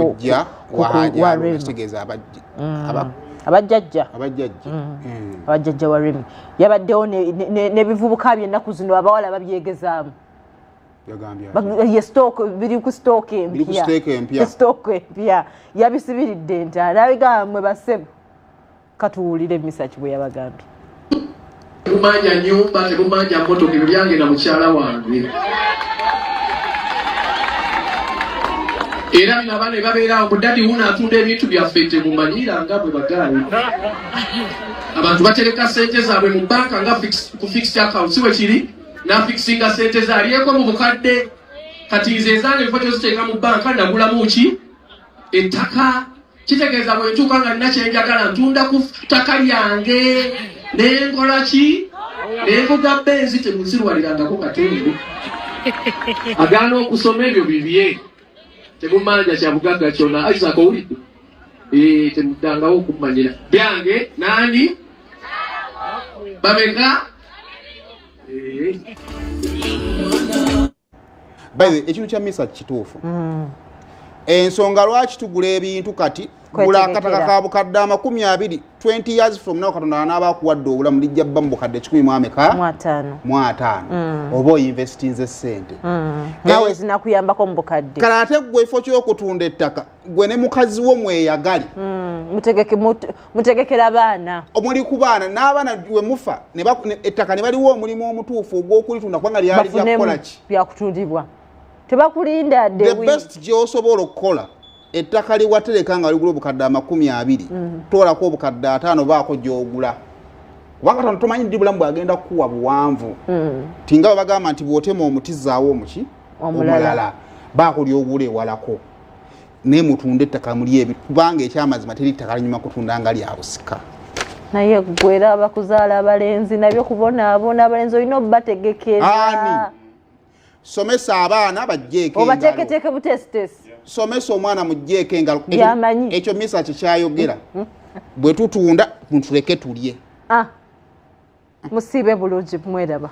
kujja wahaja bategeza abajjajja abajjajja wa Remi yabaddewo n'ebivubuka by'ennaku zino abawala babyegezaamu ye stock biri ku stock empya yabisibiridde entaala abigamwe basebo katuwulire Misaki bwe yabagamba kumanya nyumba tekumanya motoka ebyo byange na mukyala wange era bina bane babeera omudadi wuno atunda ebintu byaffe temumanyira nga bwe bagaali abantu batereka sente zaabwe mu banka nga ku fixed account siwe kiri na fixinga sente zaaliyeko mu bukadde kati nze ezange ebifo toziteeka mu banka nagulamu ki ettaka kitegeeza bwe ntuuka nga nina kyenjagala ntunda ku ttaka lyange nenkola ki nenvuga benzi temuzirwalirangako katundu agaana okusoma ebyo bibye temumanja kyabugagga kyonna Isaac owulidde temuddangawo okumanyira byange nani bameka baye ekintu kya Misaki kituufu ensonga lwaki tugula ebintu kati gula akataka ka bukadde 20 20 years from now Katonda anaaba akuwadde obulamu lijja bba mu bukadde 15 oba oyinvestinze ssente nawe zinakuyambako mu bukadde kale ate gwe efo ky'okutunda ettaka gwe ne mukazi wo mweyagali mutegekera baana omuli ku baana n'abaana we mufa ettaka ne baliwo omulimu omutuufu ogw'okulitunda kubanga lyali lyakukola ki byakutundibwa tebakulinda the best gy'osobola okukola ettaka liwatereka nga ligula obukadde 20 toolako obukadde 5 baako gy'ogula kubanga Katonda tomanyi ddi bulamu bwagenda kukuwa buwanvu tinga bwe bagamba nti bw'otema omuti zaawo omuki omulala baako ly'ogula ewalako naye mutunda ettaka muli ebi kubanga ekyamazima teri ttaka linyuma kutunda nga lya busika naye gwera abakuzaala abalenzi nabyo kubonaabona abalenzi olina obubategekera somesa abaana bajjeeko obateeketeeke butesitesi somesa omwana mujjeeko engalo ekyo Misaki kyayogera bwe tutunda tuleke tulye musiibe bulungi mweraba